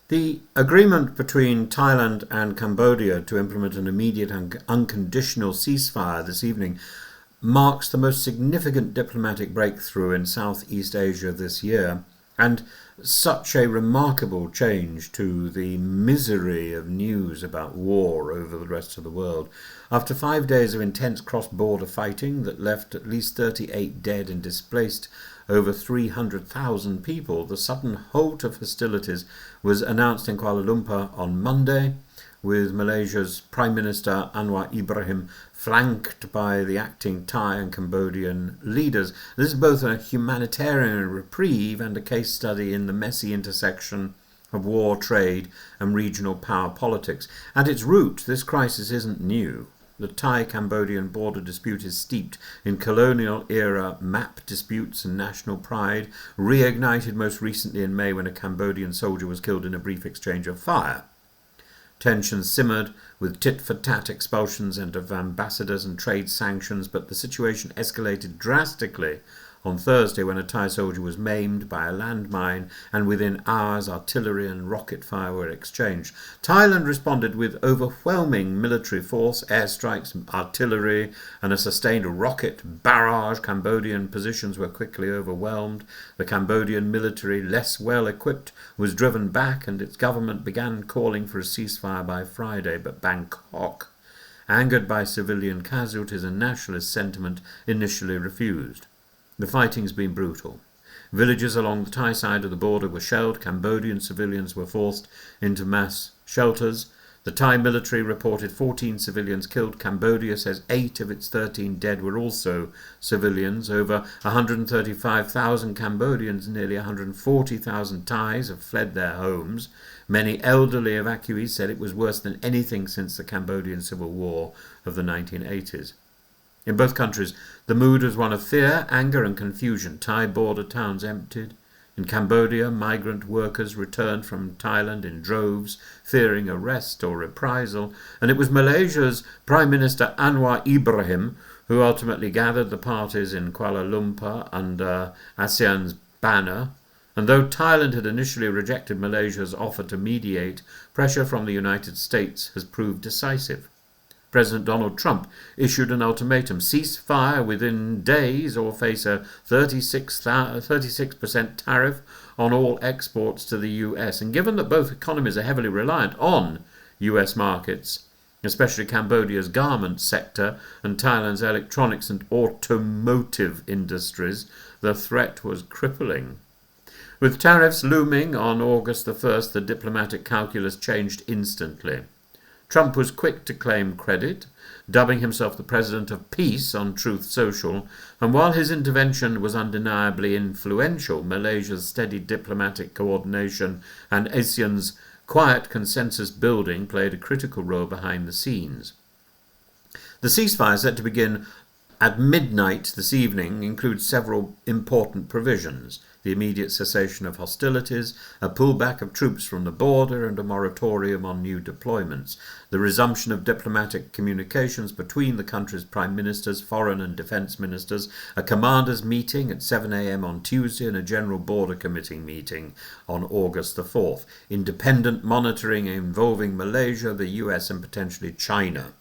The agreement between Thailand and Cambodia to implement an immediate and unconditional ceasefire this evening marks the most significant diplomatic breakthrough in Southeast Asia this year, and such a remarkable change to the misery of news about war over the rest of the world. After 5 days of intense cross-border fighting that left at least 38 dead and displaced over 300,000 people, the sudden halt of hostilities was announced in Kuala Lumpur on Monday, with Malaysia's Prime Minister Anwar Ibrahim flanked by the acting Thai and Cambodian leaders. This is both a humanitarian reprieve and a case study in the messy intersection of war, trade and regional power politics. At its root, this crisis isn't new. The Thai-Cambodian border dispute is steeped in colonial-era map disputes and national pride, reignited most recently in May when a Cambodian soldier was killed in a brief exchange of fire. Tensions simmered with tit-for-tat expulsions and of ambassadors and trade sanctions, but the situation escalated drastically on Thursday when a Thai soldier was maimed by a landmine, and within hours artillery and rocket fire were exchanged. Thailand responded with overwhelming military force, airstrikes, artillery and a sustained rocket barrage. Cambodian positions were quickly overwhelmed. The Cambodian military, less well equipped, was driven back, and its government began calling for a ceasefire by Friday, but Bangkok, angered by civilian casualties and nationalist sentiment, initially refused. The fighting's been brutal. Villages along the Thai side of the border were shelled. Cambodian civilians were forced into mass shelters. The Thai military reported 14 civilians killed. Cambodia says 8 of its 13 dead were also civilians. Over 135,000 Cambodians, nearly 140,000 Thais have fled their homes. Many elderly evacuees said it was worse than anything since the Cambodian Civil War of the 1980s. In both countries, the mood was one of fear, anger and confusion. Thai border towns emptied. In Cambodia, migrant workers returned from Thailand in droves, fearing arrest or reprisal, and it was Malaysia's Prime Minister Anwar Ibrahim who ultimately gathered the parties in Kuala Lumpur under ASEAN's banner. And though Thailand had initially rejected Malaysia's offer to mediate, pressure from the United States has proved decisive. President Donald Trump issued an ultimatum: cease fire within days or face a 36% tariff on all exports to the US. And given that both economies are heavily reliant on US markets, especially Cambodia's garment sector and Thailand's electronics and automotive industries, the threat was crippling. With tariffs looming on August the 1st, the diplomatic calculus changed instantly. Trump was quick to claim credit, dubbing himself the President of Peace on Truth Social, and while his intervention was undeniably influential, Malaysia's steady diplomatic coordination and ASEAN's quiet consensus building played a critical role behind the scenes. The ceasefire, set to begin at midnight this evening, includes several important provisions: the immediate cessation of hostilities, a pullback of troops from the border, and a moratorium on new deployments, the resumption of diplomatic communications between the country's prime ministers, foreign and defence ministers, a commanders' meeting at 7 a.m. on Tuesday, and a general border committee meeting on August the 4th, independent monitoring involving Malaysia, the US and potentially China.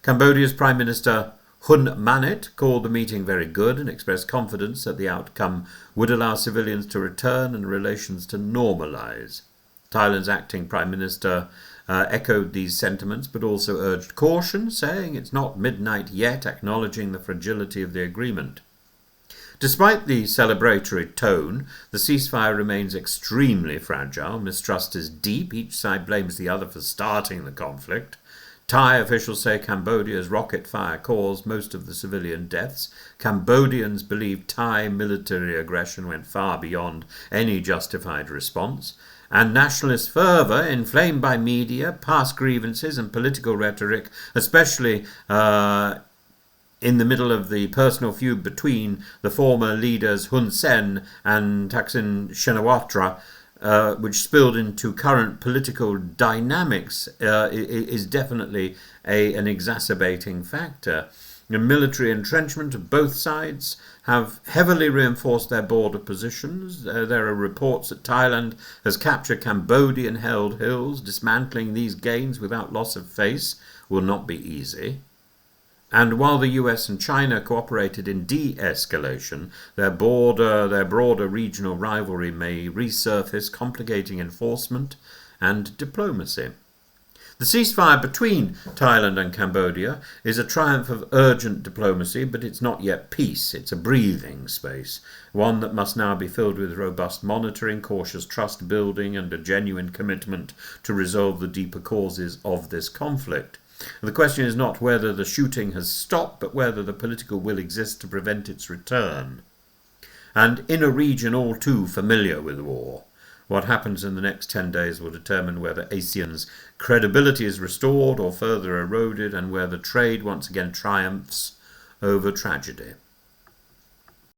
Cambodia's Prime Minister Hun Manet called the meeting very good and expressed confidence that the outcome would allow civilians to return and relations to normalise. Thailand's acting Prime Minister echoed these sentiments, but also urged caution, saying it's not midnight yet, acknowledging the fragility of the agreement. Despite the celebratory tone, the ceasefire remains extremely fragile. Mistrust is deep. Each side blames the other for starting the conflict. Thai officials say Cambodia's rocket fire caused most of the civilian deaths. Cambodians believe Thai military aggression went far beyond any justified response. And nationalist fervour, inflamed by media, past grievances and political rhetoric, especially in the middle of the personal feud between the former leaders Hun Sen and Thaksin Shinawatra, which spilled into current political dynamics, is definitely an exacerbating factor. The military entrenchment of both sides have heavily reinforced their border positions. There are reports that Thailand has captured Cambodian held hills. Dismantling these gains without loss of face will not be easy. And while the US and China cooperated in de-escalation, their broader regional rivalry may resurface, complicating enforcement and diplomacy. The ceasefire between Thailand and Cambodia is a triumph of urgent diplomacy, but it's not yet peace. It's a breathing space, one that must now be filled with robust monitoring, cautious trust building, and a genuine commitment to resolve the deeper causes of this conflict. The question is not whether the shooting has stopped, but whether the political will exists to prevent its return. And in a region all too familiar with war, what happens in the next 10 days will determine whether ASEAN's credibility is restored or further eroded, and whether trade once again triumphs over tragedy.